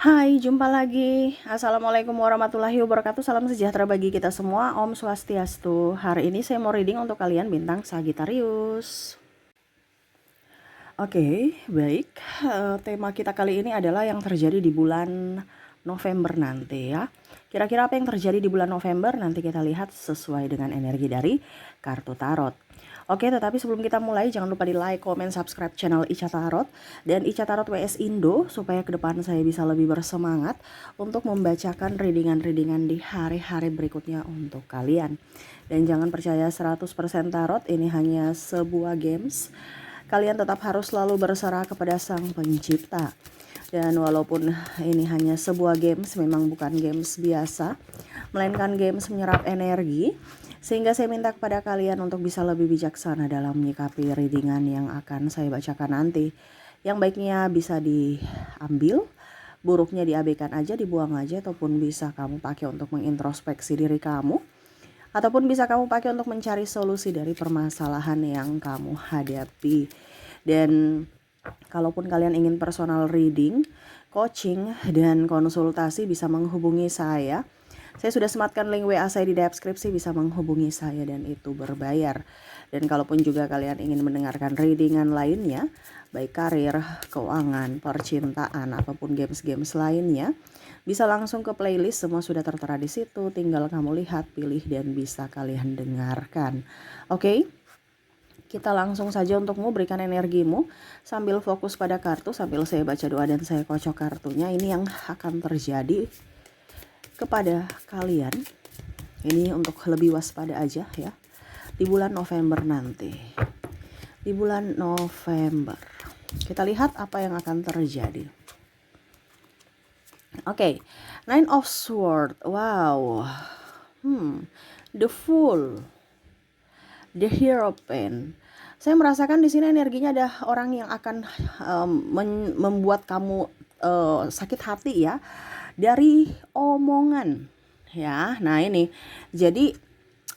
Hai, jumpa lagi. Assalamualaikum warahmatullahi wabarakatuh. Salam sejahtera bagi kita semua. Om Swastiastu. Hari ini saya mau reading untuk kalian bintang Sagittarius. Oke, baik. Tema kita kali ini adalah yang terjadi di bulan November nanti ya. Kira-kira apa yang terjadi di bulan November nanti kita lihat sesuai dengan energi dari kartu tarot. Oke, tetapi sebelum kita mulai jangan lupa di like, comment, subscribe channel Ica Tarot dan Ica Tarot WS Indo supaya ke depan saya bisa lebih bersemangat untuk membacakan readingan-readingan di hari-hari berikutnya untuk kalian. Dan jangan percaya 100% tarot, ini hanya sebuah games. Kalian tetap harus selalu berserah kepada Sang Pencipta. Dan walaupun ini hanya sebuah games, memang bukan games biasa, melainkan games menyerap energi, sehingga saya minta kepada kalian untuk bisa lebih bijaksana dalam menyikapi readingan yang akan saya bacakan nanti. Yang baiknya bisa diambil, buruknya diabaikan aja, dibuang aja, ataupun bisa kamu pakai untuk mengintrospeksi diri kamu, ataupun bisa kamu pakai untuk mencari solusi dari permasalahan yang kamu hadapi. Dan kalaupun kalian ingin personal reading, coaching, dan konsultasi bisa menghubungi saya. Saya sudah sematkan link WA saya di deskripsi, bisa menghubungi saya dan itu berbayar. Dan kalaupun juga kalian ingin mendengarkan readingan lainnya, baik karir, keuangan, percintaan, ataupun games-games lainnya, bisa langsung ke playlist, semua sudah tertera di situ. Tinggal kamu lihat, pilih, dan bisa kalian dengarkan. Oke? Kita langsung saja untukmu, berikan energimu sambil fokus pada kartu, sambil saya baca doa dan saya kocok kartunya. Ini yang akan terjadi kepada kalian. Ini untuk lebih waspada aja ya. Di bulan November nanti. Di bulan November. Kita lihat apa yang akan terjadi. Oke, Nine of Swords. Wow. The Fool. The Hierophant. Saya merasakan di sini energinya ada orang yang akan membuat kamu sakit hati ya dari omongan ya. Nah ini jadi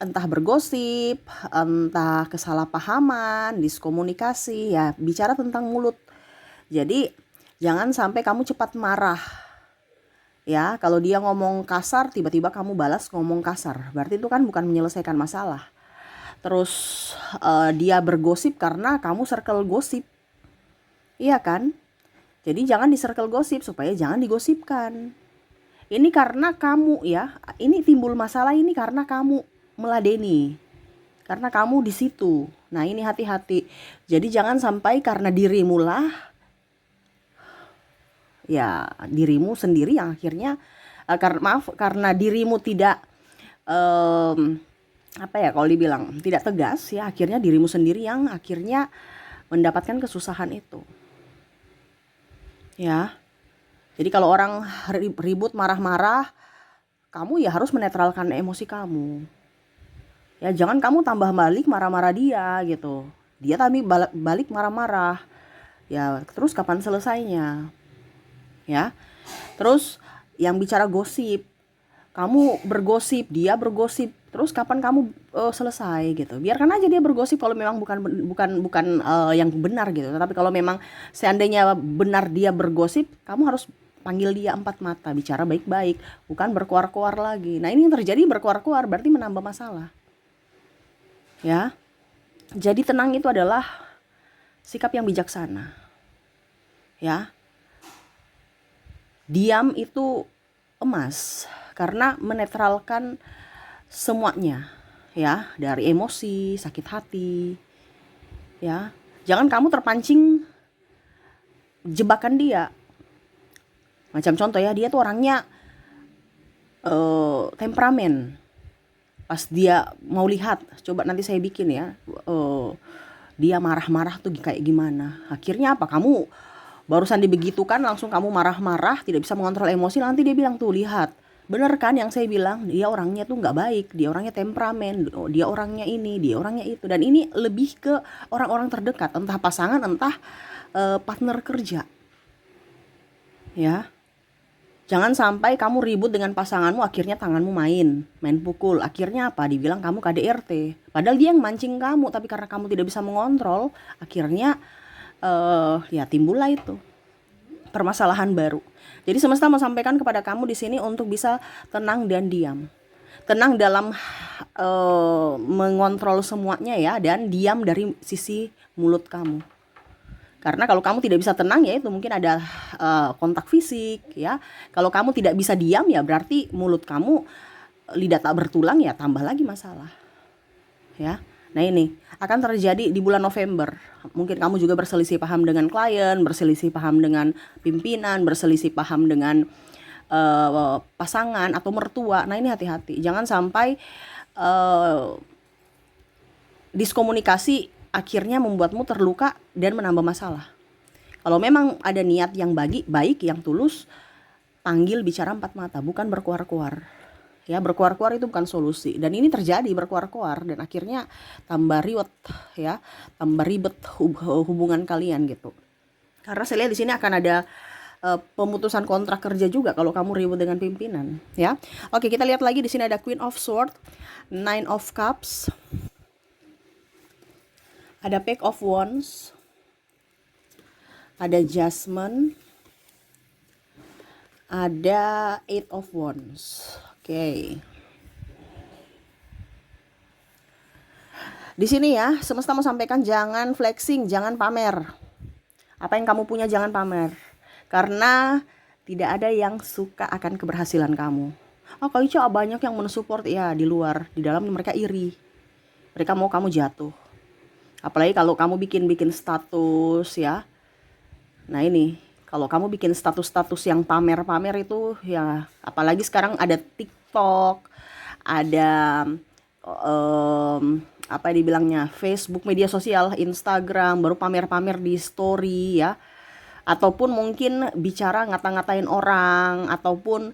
entah bergosip, entah kesalahpahaman, diskomunikasi ya, bicara tentang mulut. Jadi jangan sampai kamu cepat marah ya. Kalau dia ngomong kasar tiba-tiba kamu balas ngomong kasar, berarti itu kan bukan menyelesaikan masalah. Terus dia bergosip karena kamu circle gosip, iya kan? Jadi jangan di circle gosip supaya jangan digosipkan. Ini karena kamu ya, ini timbul masalah ini karena kamu meladeni, karena kamu di situ. Nah ini hati-hati. Jadi jangan sampai karena dirimu lah, ya dirimu sendiri yang akhirnya karena dirimu tidak apa ya, kalau dibilang tidak tegas ya, akhirnya dirimu sendiri yang akhirnya mendapatkan kesusahan itu ya. Jadi kalau orang ribut marah-marah, kamu ya harus menetralkan emosi kamu ya. Jangan kamu tambah balik marah-marah dia gitu, dia tapi balik marah-marah ya, terus kapan selesainya ya. Terus yang bicara gosip, kamu bergosip, dia bergosip, terus kapan kamu selesai gitu. Biarkan aja dia bergosip kalau memang bukan yang benar gitu. Tapi kalau memang seandainya benar dia bergosip, kamu harus panggil dia 4 mata, bicara baik-baik, bukan berkuar-kuar lagi. Nah ini yang terjadi, berkuar-kuar berarti menambah masalah ya. Jadi tenang itu adalah sikap yang bijaksana ya. Diam itu emas, karena menetralkan semuanya ya, dari emosi, sakit hati ya. Jangan kamu terpancing jebakan dia. Macam contoh ya, dia tuh orangnya temperamen. Pas dia mau lihat, coba nanti saya bikin ya, dia marah-marah tuh kayak gimana. Akhirnya apa, kamu barusan dibegitukan langsung kamu marah-marah, tidak bisa mengontrol emosi. Nanti dia bilang tuh, lihat, bener kan yang saya bilang, dia orangnya tuh nggak baik, dia orangnya temperamen, dia orangnya ini, dia orangnya itu. Dan ini lebih ke orang-orang terdekat, entah pasangan, entah partner kerja ya. Jangan sampai kamu ribut dengan pasanganmu, akhirnya tanganmu main pukul. Akhirnya apa, dibilang kamu KDRT, padahal dia yang mancing kamu, tapi karena kamu tidak bisa mengontrol, akhirnya ya timbullah itu permasalahan baru. Jadi semesta mau sampaikan kepada kamu di sini untuk bisa tenang dan diam. Tenang dalam mengontrol semuanya ya, dan diam dari sisi mulut kamu. Karena kalau kamu tidak bisa tenang ya itu mungkin ada kontak fisik ya. Kalau kamu tidak bisa diam ya berarti mulut kamu lidah tak bertulang ya, tambah lagi masalah. Ya. Nah ini akan terjadi di bulan November. Mungkin kamu juga berselisih paham dengan klien, berselisih paham dengan pimpinan, berselisih paham dengan pasangan atau mertua. Nah ini hati-hati, jangan sampai diskomunikasi akhirnya membuatmu terluka dan menambah masalah. Kalau memang ada niat yang baik, yang tulus, panggil bicara empat mata, bukan berkuar-kuar. Ya, berkuar-kuar itu bukan solusi. Dan ini terjadi berkuar-kuar dan akhirnya tambah ribet ya, tambah ribet hubungan kalian gitu. Karena saya lihat di sini akan ada pemutusan kontrak kerja juga kalau kamu ribut dengan pimpinan ya. Oke, kita lihat lagi di sini ada Queen of Swords, Nine of Cups, ada Page of Wands, ada Judgment, ada Eight of Wands. Oke. Di sini ya, semesta mau sampaikan jangan flexing, jangan pamer. Apa yang kamu punya jangan pamer. Karena tidak ada yang suka akan keberhasilan kamu. Oh, Kak Ica banyak yang mensupport ya di luar, di dalam mereka iri. Mereka mau kamu jatuh. Apalagi kalau kamu bikin status ya. Nah ini, kalau kamu bikin status-status yang pamer-pamer itu ya, apalagi sekarang ada TikTok, ada apa dibilangnya, Facebook, media sosial, Instagram, baru pamer-pamer di story ya. Ataupun mungkin bicara ngata-ngatain orang, ataupun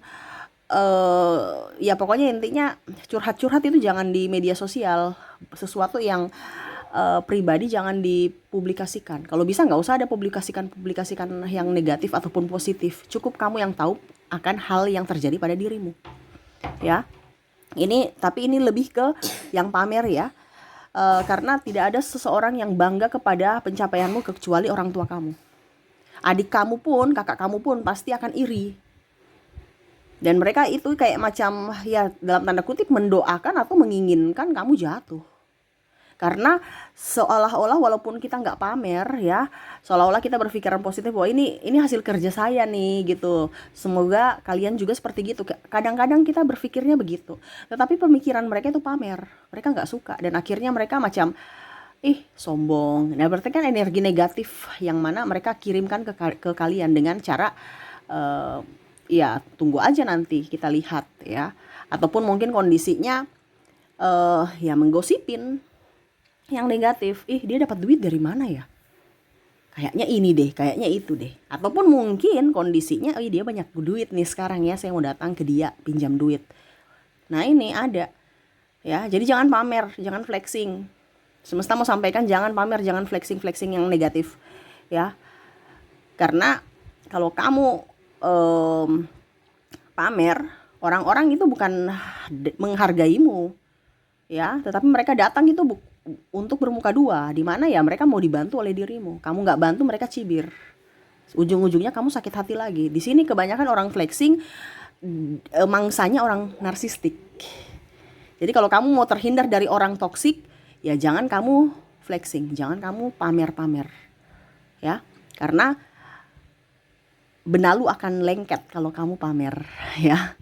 ya pokoknya intinya curhat-curhat itu jangan di media sosial. Sesuatu yang pribadi jangan dipublikasikan. Kalau bisa nggak usah ada publikasikan yang negatif ataupun positif. Cukup kamu yang tahu akan hal yang terjadi pada dirimu. Ya. Tapi ini lebih ke yang pamer ya. Karena tidak ada seseorang yang bangga kepada pencapaianmu kecuali orang tua kamu. Adik kamu pun, kakak kamu pun pasti akan iri. Dan mereka itu kayak macam ya dalam tanda kutip mendoakan atau menginginkan kamu jatuh. Karena seolah-olah walaupun kita nggak pamer ya, seolah-olah kita berpikiran positif bahwa ini hasil kerja saya nih gitu. Semoga kalian juga seperti gitu. Kadang-kadang kita berpikirnya begitu. Tetapi pemikiran mereka itu pamer. Mereka nggak suka dan akhirnya mereka macam sombong. Nah berarti kan energi negatif yang mana mereka kirimkan ke kalian dengan cara ya tunggu aja nanti kita lihat ya. Ataupun mungkin kondisinya ya menggosipin yang negatif, dia dapat duit dari mana ya? Kayaknya ini deh, kayaknya itu deh. Ataupun mungkin kondisinya, dia banyak duit nih sekarang ya, saya mau datang ke dia pinjam duit. Nah ini ada, ya. Jadi jangan pamer, jangan flexing. Semesta mau sampaikan jangan pamer, jangan flexing yang negatif, ya. Karena kalau kamu pamer, orang-orang itu bukan menghargaimu, ya, tetapi mereka datang itu untuk bermuka dua, di mana ya mereka mau dibantu oleh dirimu. Kamu nggak bantu, mereka cibir. Ujung-ujungnya kamu sakit hati lagi. Di sini kebanyakan orang flexing, mangsanya orang narsistik. Jadi kalau kamu mau terhindar dari orang toksik, ya jangan kamu flexing, jangan kamu pamer-pamer, ya. Karena benalu akan lengket kalau kamu pamer, ya.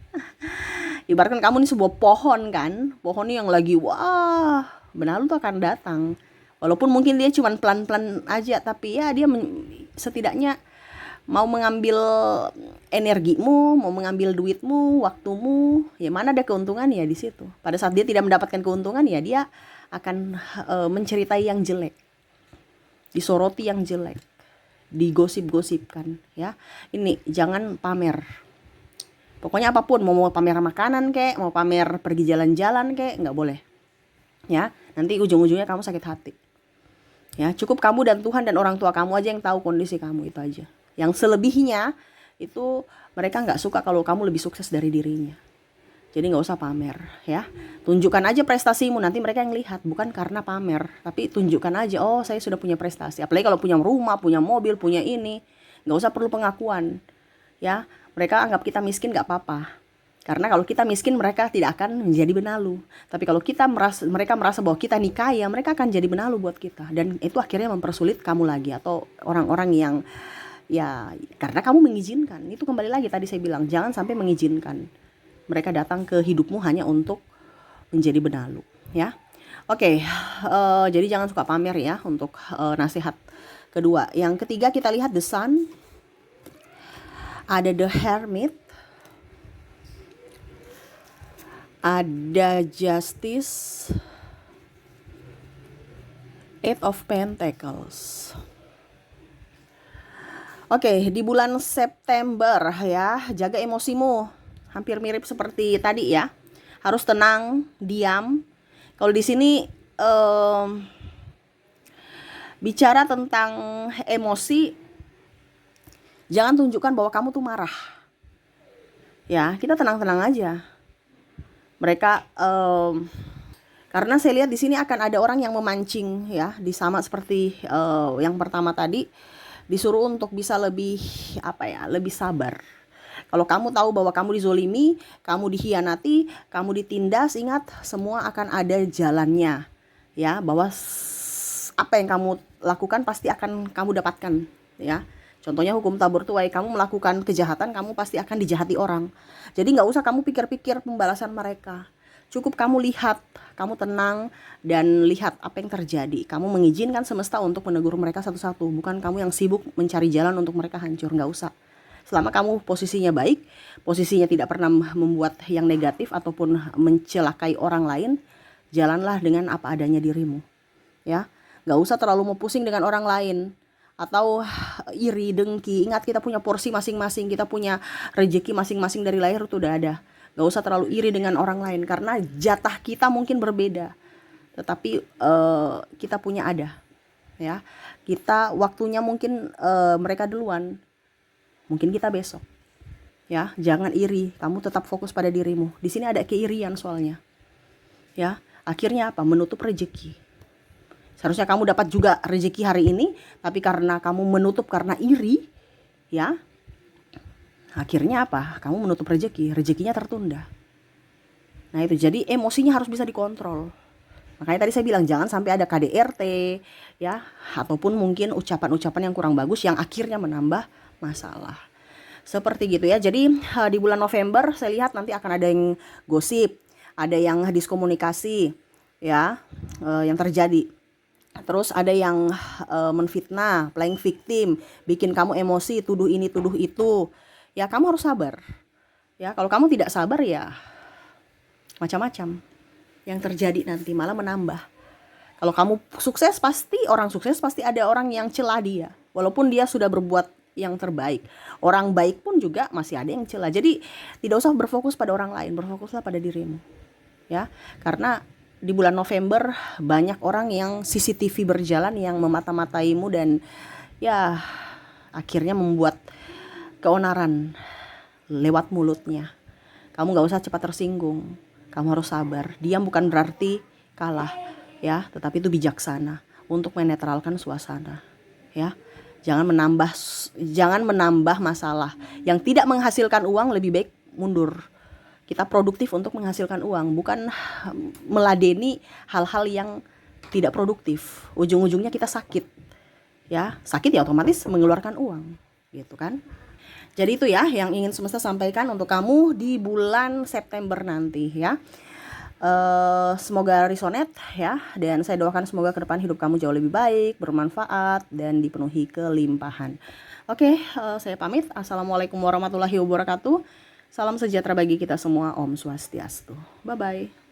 Ibaratkan kamu ini sebuah pohon kan, pohon ini yang lagi wah, benalu tuh akan datang. Walaupun mungkin dia cuma pelan-pelan aja, tapi ya dia setidaknya mau mengambil energimu, mau mengambil duitmu, waktumu, ya mana ada keuntungan ya di situ. Pada saat dia tidak mendapatkan keuntungan ya dia akan menceritai yang jelek, disoroti yang jelek, digosip-gosipkan ya. Ini jangan pamer. Pokoknya apapun, mau pamer makanan kek, mau pamer pergi jalan-jalan kek, nggak boleh. Ya, nanti ujung-ujungnya kamu sakit hati. Ya, cukup kamu dan Tuhan dan orang tua kamu aja yang tahu kondisi kamu, itu aja. Yang selebihnya itu mereka nggak suka kalau kamu lebih sukses dari dirinya. Jadi nggak usah pamer, ya. Tunjukkan aja prestasimu, nanti mereka yang lihat, bukan karena pamer, tapi tunjukkan aja, oh saya sudah punya prestasi. Apalagi kalau punya rumah, punya mobil, punya ini, nggak usah perlu pengakuan, ya. Mereka anggap kita miskin nggak apa-apa. Karena kalau kita miskin mereka tidak akan menjadi benalu. Tapi kalau mereka merasa bahwa kita nih kaya, mereka akan jadi benalu buat kita. Dan itu akhirnya mempersulit kamu lagi atau orang-orang yang ya karena kamu mengizinkan. Itu kembali lagi tadi saya bilang, jangan sampai mengizinkan mereka datang ke hidupmu hanya untuk menjadi benalu, ya. Oke, jadi jangan suka pamer ya untuk nasihat kedua. Yang ketiga kita lihat The Sun. Ada The Hermit, ada Justice, Eight of Pentacles. Oke, di bulan September ya, jaga emosimu. Hampir mirip seperti tadi ya. Harus tenang, diam. Kalau di sini bicara tentang emosi, jangan tunjukkan bahwa kamu tuh marah. Ya, kita tenang-tenang aja. Mereka karena saya lihat di sini akan ada orang yang memancing ya, sama seperti yang pertama tadi, disuruh untuk bisa lebih lebih sabar. Kalau kamu tahu bahwa kamu dizolimi, kamu dikhianati, kamu ditindas, ingat semua akan ada jalannya. Ya, bahwa apa yang kamu lakukan pasti akan kamu dapatkan, ya. Contohnya hukum tabur tuai, kamu melakukan kejahatan, kamu pasti akan dijahati orang. Jadi nggak usah kamu pikir-pikir pembalasan mereka. Cukup kamu lihat, kamu tenang dan lihat apa yang terjadi. Kamu mengizinkan semesta untuk menegur mereka satu-satu. Bukan kamu yang sibuk mencari jalan untuk mereka hancur, nggak usah. Selama kamu posisinya baik, posisinya tidak pernah membuat yang negatif ataupun mencelakai orang lain, jalanlah dengan apa adanya dirimu. Ya, nggak usah terlalu mau pusing dengan orang lain atau iri, dengki. Ingat kita punya porsi masing-masing, kita punya rezeki masing-masing dari lahir itu udah ada. Nggak usah terlalu iri dengan orang lain karena jatah kita mungkin berbeda, tetapi kita punya ada. Ya, kita waktunya mungkin mereka duluan. Mungkin kita besok. Ya, jangan iri. Kamu tetap fokus pada dirimu. Di sini ada keirian soalnya. Ya, akhirnya apa? Menutup rezeki. Seharusnya kamu dapat juga rezeki hari ini, tapi karena kamu menutup karena iri, ya. Akhirnya apa? Kamu menutup rezeki, rezekinya tertunda. Nah, itu jadi emosinya harus bisa dikontrol. Makanya tadi saya bilang jangan sampai ada KDRT, ya, ataupun mungkin ucapan-ucapan yang kurang bagus yang akhirnya menambah masalah. Seperti gitu ya. Jadi di bulan November saya lihat nanti akan ada yang gosip, ada yang diskomunikasi ya, yang terjadi. Terus ada yang menfitnah, playing victim, bikin kamu emosi, tuduh ini, tuduh itu. Ya, kamu harus sabar. Ya, kalau kamu tidak sabar ya macam-macam yang terjadi nanti malah menambah. Kalau kamu sukses pasti ada orang yang celah dia. Walaupun dia sudah berbuat yang terbaik. Orang baik pun juga masih ada yang celah. Jadi tidak usah berfokus pada orang lain, berfokuslah pada dirimu. Ya, karena di bulan November banyak orang yang CCTV berjalan yang memata-mataimu dan ya akhirnya membuat keonaran lewat mulutnya. Kamu gak usah cepat tersinggung. Kamu harus sabar. Diam bukan berarti kalah, ya, tetapi itu bijaksana untuk menetralkan suasana, ya. Jangan menambah masalah yang tidak menghasilkan uang. Lebih baik mundur. Kita produktif untuk menghasilkan uang, bukan meladeni hal-hal yang tidak produktif. Ujung-ujungnya kita sakit, ya. Sakit ya otomatis mengeluarkan uang, gitu kan. Jadi itu ya yang ingin semesta sampaikan untuk kamu di bulan September nanti ya. Semoga resonate ya, dan saya doakan semoga ke depan hidup kamu jauh lebih baik, bermanfaat dan dipenuhi kelimpahan. Oke, saya pamit. Assalamualaikum warahmatullahi wabarakatuh. Salam sejahtera bagi kita semua. Om Swastiastu. Bye bye.